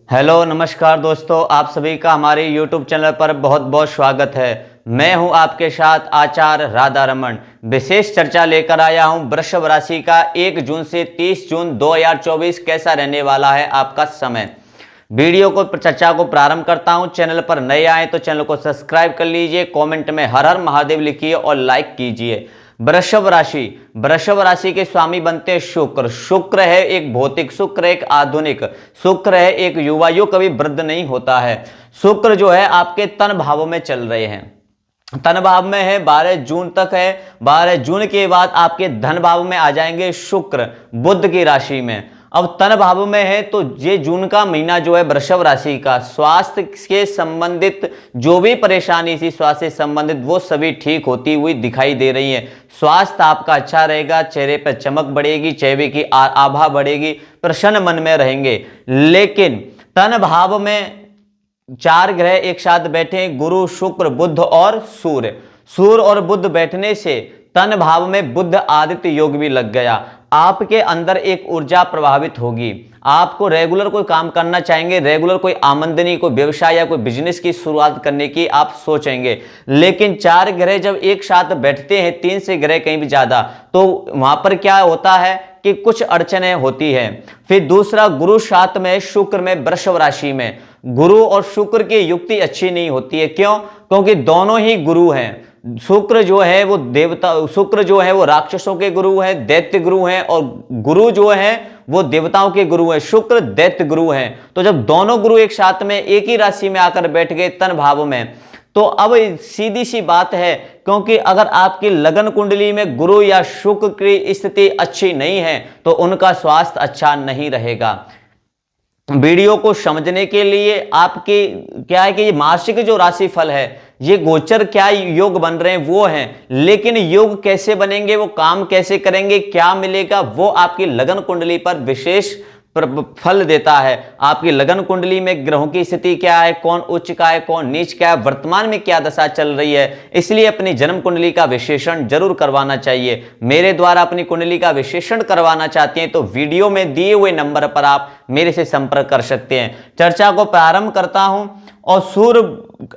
Hello नमस्कार दोस्तों, आप सभी का हमारे YouTube चैनल पर बहुत बहुत स्वागत है। मैं हूं आपके साथ आचार्य राधा रमन। विशेष चर्चा लेकर आया हूं वृषभ राशि का 1 जून से 30 जून 2024 कैसा रहने वाला है आपका समय। वीडियो को चर्चा को प्रारंभ करता हूं। चैनल पर नए आए तो चैनल को सब्सक्राइब कर लीजिए, कमेंट में हर हर महादेव लिखिए और लाइक कीजिए। वृषभ राशि के स्वामी बनते हैं शुक्र। शुक्र है एक भौतिक, शुक्र एक आधुनिक, शुक्र है एक युवा। युग कभी वृद्ध नहीं होता है। शुक्र जो है आपके तन भाव में चल रहे हैं, तन भाव में है, 12 जून तक है। 12 जून के बाद आपके धन भाव में आ जाएंगे शुक्र बुध की राशि में। अब तन भाव में है तो ये जून का महीना जो है वृषभ राशि का स्वास्थ्य के संबंधित जो भी परेशानी थी, स्वास्थ्य से संबंधित, वो सभी ठीक होती हुई दिखाई दे रही है। स्वास्थ्य आपका अच्छा रहेगा, चेहरे पर चमक बढ़ेगी, चेहरे की आभा बढ़ेगी, प्रसन्न मन में रहेंगे। लेकिन तन भाव में 4 ग्रह एक साथ बैठे हैं, गुरु शुक्र बुध और सूर्य। सूर्य और बुध बैठने से तन भाव में बुध आदित्य योग भी लग गया। आपके अंदर एक ऊर्जा प्रभावित होगी। आपको रेगुलर कोई काम करना चाहेंगे, रेगुलर कोई आमदनी, कोई व्यवसाय या कोई बिजनेस की शुरुआत करने की आप सोचेंगे। लेकिन 4 ग्रह जब एक साथ बैठते हैं, 3 से ग्रह कहीं भी ज्यादा, तो वहां पर क्या होता है कि कुछ अड़चनें होती है। फिर दूसरा, गुरु साथ में, शुक्र में, वृषभ राशि में। गुरु और शुक्र की युक्ति अच्छी नहीं होती है। क्यों? क्योंकि दोनों ही गुरु हैं। शुक्र जो है वो देवता, शुक्र जो है वो राक्षसों के गुरु है, दैत्य गुरु हैं, और गुरु जो है वो देवताओं के गुरु हैं, शुक्र दैत्य गुरु हैं। तो जब दोनों गुरु एक साथ में एक ही राशि में आकर बैठ गए तन भाव में, तो अब सीधी सी बात है, क्योंकि अगर आपकी लगन कुंडली में गुरु या शुक्र की स्थिति अच्छी नहीं है तो उनका स्वास्थ्य अच्छा नहीं रहेगा। वीडियो को समझने के लिए आपकी क्या है कि ये मासिक जो राशिफल है, ये गोचर क्या योग बन रहे हैं वो हैं, लेकिन योग कैसे बनेंगे, वो काम कैसे करेंगे, क्या मिलेगा, वो आपकी लगन कुंडली पर विशेष फल देता है। आपकी लगन कुंडली में ग्रहों की स्थिति क्या है, कौन उच्च का है, कौन नीच का है, वर्तमान में क्या दशा चल रही है, इसलिए अपनी जन्म कुंडली का विश्लेषण जरूर करवाना चाहिए। मेरे द्वारा अपनी कुंडली का विश्लेषण करवाना चाहते हैं तो वीडियो में दिए हुए नंबर पर आप मेरे से संपर्क कर सकते हैं। चर्चा को प्रारंभ करता हूं। और सूर्य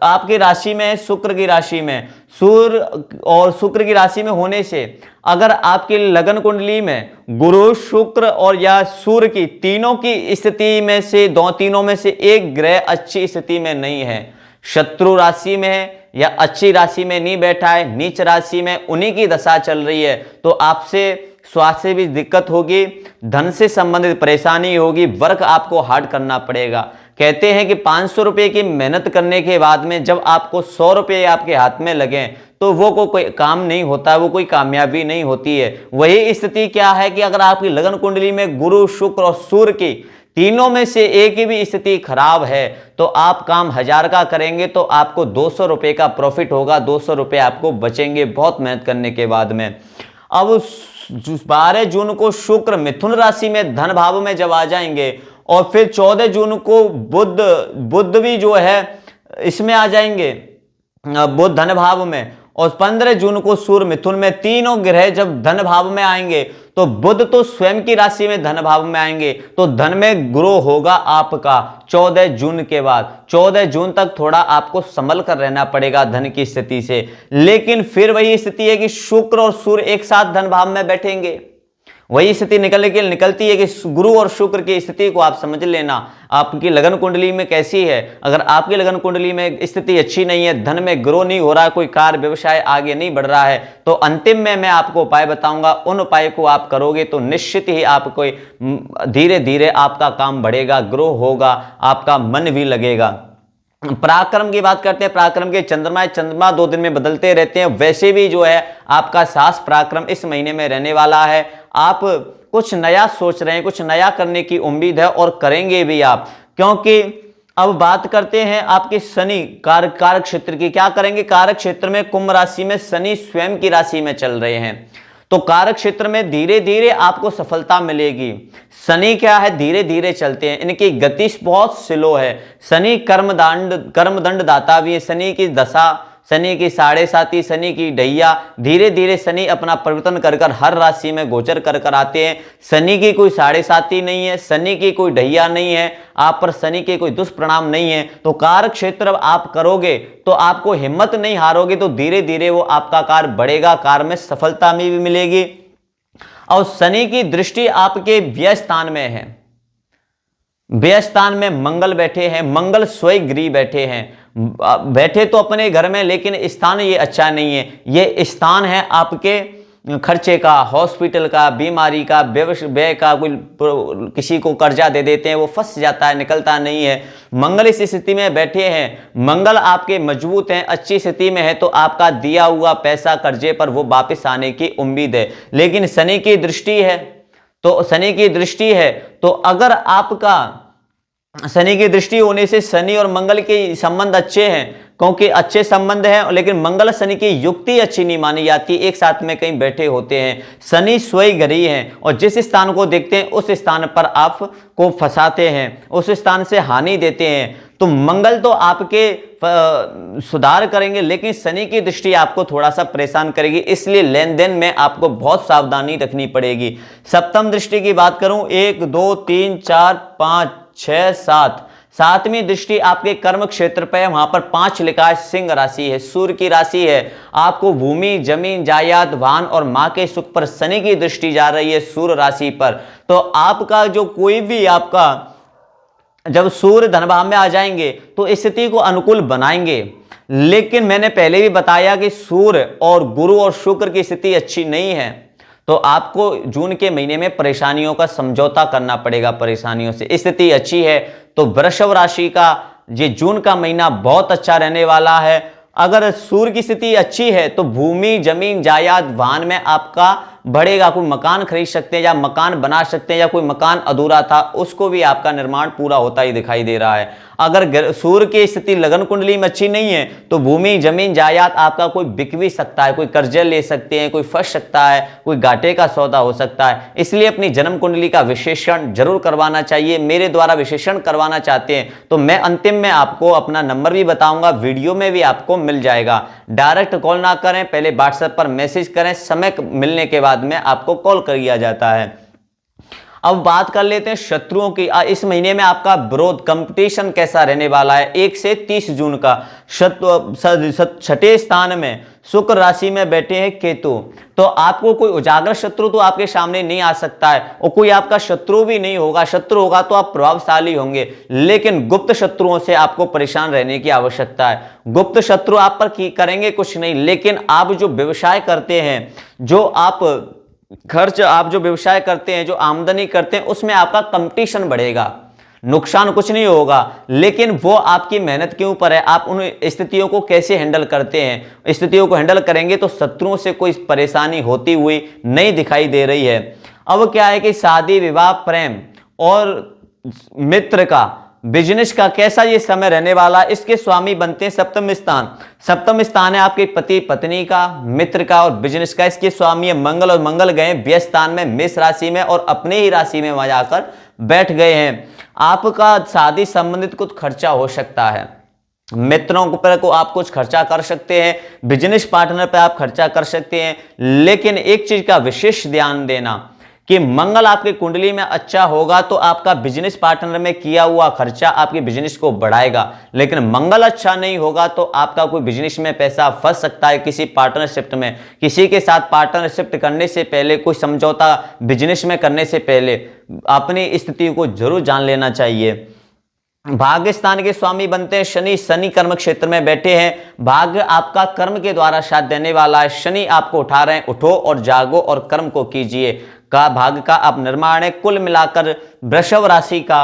आपकी राशि में है, शुक्र की राशि में। सूर्य और शुक्र की राशि में होने से अगर आपकी लगन कुंडली में गुरु, शुक्र और या सूर्य की तीनों की स्थिति में से तीनों में से एक ग्रह अच्छी स्थिति में नहीं है, शत्रु राशि में है या अच्छी राशि में नहीं बैठा है, नीच राशि में उन्हीं की दशा चल रही है, तो आपसे स्वास्थ्य से भी दिक्कत होगी, धन से संबंधित परेशानी होगी, वर्क आपको हार्ड करना पड़ेगा। कहते हैं कि 500 रुपए की मेहनत करने के बाद में जब आपको 100 रुपए आपके हाथ में लगे तो वो कोई काम नहीं होता, वो कोई कामयाबी नहीं होती है। वही स्थिति क्या है कि अगर आपकी लगन कुंडली में गुरु, शुक्र और सूर्य की तीनों में से एक ही भी स्थिति खराब है तो आप काम 1000 का करेंगे तो आपको 200 रुपए का प्रॉफिट होगा, 200 रुपए आपको बचेंगे बहुत मेहनत करने के बाद में। अब 12 जून को शुक्र मिथुन राशि में धन भाव में जब आ जाएंगे और फिर 14 जून को बुध भी जो है इसमें आ जाएंगे, बुध धन भाव में, और 15 जून को सूर्य मिथुन में। तीनों ग्रह जब धन भाव में आएंगे तो बुध तो स्वयं की राशि में धन भाव में आएंगे तो धन में ग्रो होगा आपका 14 जून के बाद। 14 जून तक थोड़ा आपको संभल कर रहना पड़ेगा धन की स्थिति से। लेकिन फिर वही स्थिति है कि शुक्र और सूर्य एक साथ धन भाव में बैठेंगे। वही स्थिति निकलती है कि गुरु और शुक्र की स्थिति को आप समझ लेना। आपकी लगन कुंडली में कैसी है? अगर आपकी लगन कुंडली में स्थिति अच्छी नहीं है, धन में ग्रो नहीं हो रहा है, कोई कार्य व्यवसाय आगे नहीं बढ़ रहा है, तो अंतिम में मैं आपको उपाय बताऊंगा। उन उपाय को आप करोगे तो निश्चित ही आपको धीरे धीरे आपका काम बढ़ेगा, ग्रो होगा, आपका मन भी लगेगा। पराक्रम की बात करते हैं। पराक्रम के चंद्रमा 2 दिन में बदलते रहते हैं, वैसे भी जो है आपका साहस पराक्रम इस महीने में रहने वाला है। आप कुछ नया सोच रहे हैं, कुछ नया करने की उम्मीद है और करेंगे भी आप, क्योंकि अब बात करते हैं आपके शनि कारक क्षेत्र की। क्या करेंगे? कारक क्षेत्र में कुंभ राशि में शनि स्वयं की राशि में चल रहे हैं, तो कारक क्षेत्र में धीरे धीरे आपको सफलता मिलेगी। शनि क्या है, धीरे धीरे चलते हैं, इनकी गति बहुत स्लो है। शनि कर्मदंड दाता भी है। शनि की दशा शनि की साढ़े साती, शनि की ढैया, धीरे धीरे शनि अपना परिवर्तन कर कर हर राशि में गोचर कर कर आते हैं। शनि की कोई साढ़े साती नहीं है, शनि की कोई ढैया नहीं है, आप पर शनि के कोई दुष्परिणाम नहीं है। तो कार्य क्षेत्र आप करोगे तो आपको हिम्मत नहीं हारोगे, तो धीरे धीरे वो आपका कार्य बढ़ेगा, कार्य में सफलता भी मिलेगी। और शनि की दृष्टि आपके व्यय स्थान में है, व्यय स्थान में मंगल बैठे हैं, मंगल स्वयं गृह बैठे हैं, बैठे तो अपने घर में, लेकिन स्थान ये अच्छा नहीं है। ये स्थान है आपके खर्चे का, हॉस्पिटल का, बीमारी का, व्यय का, कोई किसी को कर्जा दे देते हैं, वो फंस जाता है, निकलता नहीं है। मंगल इस स्थिति में बैठे हैं, मंगल आपके मजबूत हैं, अच्छी स्थिति में है, तो आपका दिया हुआ पैसा कर्जे पर वो वापस आने की उम्मीद है। लेकिन शनि की दृष्टि है, तो शनि की दृष्टि है, तो अगर आपका शनि की दृष्टि होने से शनि और मंगल के संबंध अच्छे हैं, क्योंकि अच्छे संबंध हैं, लेकिन मंगल शनि की युक्ति अच्छी नहीं मानी जाती, एक साथ में कहीं बैठे होते हैं। शनि स्वयं ग्रही हैं और जिस स्थान को देखते हैं उस स्थान पर आपको फंसाते हैं, उस स्थान से हानि देते हैं। तो मंगल तो आपके सुधार करेंगे, लेकिन शनि की दृष्टि आपको थोड़ा सा परेशान करेगी, इसलिए लेन देन में आपको बहुत सावधानी रखनी पड़ेगी। सप्तम दृष्टि की बात करूं, 1 2 3 4 5 6 7, सातवीं दृष्टि आपके कर्म क्षेत्र पे है, वहां पर 5 लिखा है, सिंह राशि है, सूर्य की राशि है। आपको भूमि, जमीन, जायदाद, वाहन और मां के सुख पर शनि की दृष्टि जा रही है सूर्य राशि पर। तो आपका जो कोई भी आपका जब सूर्य धन भाव में आ जाएंगे तो स्थिति को अनुकूल बनाएंगे, लेकिन मैंने पहले भी बताया कि सूर्य और गुरु और शुक्र की स्थिति अच्छी नहीं है, तो आपको जून के महीने में परेशानियों का समझौता करना पड़ेगा, परेशानियों से। स्थिति अच्छी है तो वृषभ राशि का ये जून का महीना बहुत अच्छा रहने वाला है। अगर सूर्य की स्थिति अच्छी है तो भूमि, जमीन, जायदाद, वाहन में आपका बढ़ेगा, कोई मकान खरीद सकते हैं या मकान बना सकते हैं, या कोई मकान अधूरा था उसको भी आपका निर्माण पूरा होता ही दिखाई दे रहा है। अगर सूर्य की स्थिति लगन कुंडली में अच्छी नहीं है तो भूमि, जमीन, जायदाद आपका कोई बिक भी सकता है, कोई कर्जे ले सकते हैं, कोई फंस सकता है, कोई घाटे का सौदा हो सकता है। इसलिए अपनी जन्म कुंडली का विश्लेषण जरूर करवाना चाहिए। मेरे द्वारा विश्लेषण करवाना चाहते हैं तो मैं अंतिम में आपको अपना नंबर भी बताऊंगा, वीडियो में भी आपको मिल जाएगा। डायरेक्ट कॉल ना करें, पहले व्हाट्सएप पर मैसेज करें, समय मिलने के बाद में आपको कॉल कर दिया जाता है। अब बात कर लेते हैं शत्रुओं की। इस महीने में आपका विरोध, कंपटीशन कैसा रहने वाला है। 1 से 30 जून का छठे स्थान में शुक्र राशि में बैठे हैं केतु, तो आपको कोई उजागर शत्रु तो आपके सामने नहीं आ सकता है, और कोई आपका शत्रु भी नहीं होगा। शत्रु होगा तो आप प्रभावशाली होंगे, लेकिन गुप्त शत्रुओं से आपको परेशान रहने की आवश्यकता है। गुप्त शत्रु आप पर करेंगे कुछ नहीं, लेकिन आप जो व्यवसाय करते हैं, जो आप जो व्यवसाय करते हैं, जो आमदनी करते हैं, उसमें आपका कंपटीशन बढ़ेगा। नुकसान कुछ नहीं होगा, लेकिन वो आपकी मेहनत के ऊपर है, आप उन स्थितियों को कैसे हैंडल करते हैं। स्थितियों को हैंडल करेंगे तो शत्रुओं से कोई परेशानी होती हुई नहीं दिखाई दे रही है। अब क्या है कि शादी, विवाह, प्रेम और मित्र का, बिजनेस का कैसा ये समय रहने वाला, इसके स्वामी बनते हैं सप्तम स्थान। सप्तम स्थान है आपके पति पत्नी का, मित्र का और बिजनेस का। इसके स्वामी है मंगल, और मंगल गए व्यय स्थान में मेष राशि में, और अपने ही राशि में वहां जाकर बैठ गए हैं। आपका शादी संबंधित कुछ खर्चा हो सकता है, मित्रों पर को आप कुछ खर्चा कर सकते हैं, बिजनेस पार्टनर पर आप खर्चा कर सकते हैं। लेकिन एक चीज का विशेष ध्यान देना कि मंगल आपकी कुंडली में अच्छा होगा तो आपका बिजनेस पार्टनर में किया हुआ खर्चा आपके बिजनेस को बढ़ाएगा, लेकिन मंगल अच्छा नहीं होगा तो आपका कोई बिजनेस में पैसा फंस सकता है। किसी पार्टनरशिप में, किसी के साथ पार्टनरशिप करने से पहले, कोई समझौता बिजनेस में करने से पहले अपनी स्थिति को जरूर जान लेना चाहिए। भाग्य स्थान के स्वामी बनते हैं शनि। शनि कर्म क्षेत्र में बैठे हैं, भाग्य आपका कर्म के द्वारा साथ देने वाला है। शनि आपको उठा रहे हैं, उठो और जागो और कर्म को कीजिए का भाग्य का अब निर्माण है। कुल मिलाकर वृषभ राशि का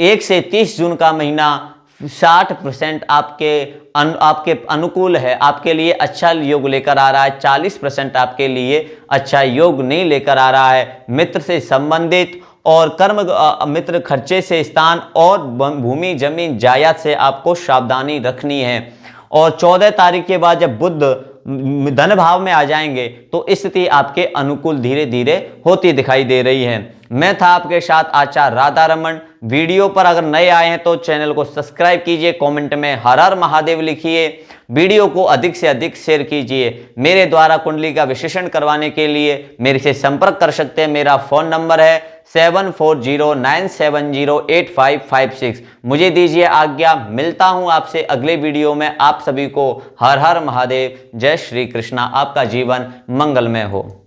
1 से 30 जून का महीना 60% आपके अनुकूल है, आपके लिए अच्छा योग लेकर आ रहा है। 40% आपके लिए अच्छा योग नहीं लेकर आ रहा है। मित्र से संबंधित और कर्म मित्र, खर्चे से स्थान और भूमि, जमीन, जायदाद से आपको सावधानी रखनी है। और 14 तारीख के बाद जब बुध धन भाव में आ जाएंगे तो स्थिति आपके अनुकूल धीरे धीरे होती दिखाई दे रही है। मैं था आपके साथ आचार्य राधा रमन। वीडियो पर अगर नए आए हैं तो चैनल को सब्सक्राइब कीजिए, कमेंट में हर हर महादेव लिखिए, वीडियो को अधिक से अधिक शेयर कीजिए। मेरे द्वारा कुंडली का विश्लेषण करवाने के लिए मेरे से संपर्क कर सकते हैं। मेरा फोन नंबर है 7409708556। मुझे दीजिए आज्ञा, मिलता हूं आपसे अगले वीडियो में। आप सभी को हर हर महादेव, जय श्री कृष्णा। आपका जीवन मंगलमय हो।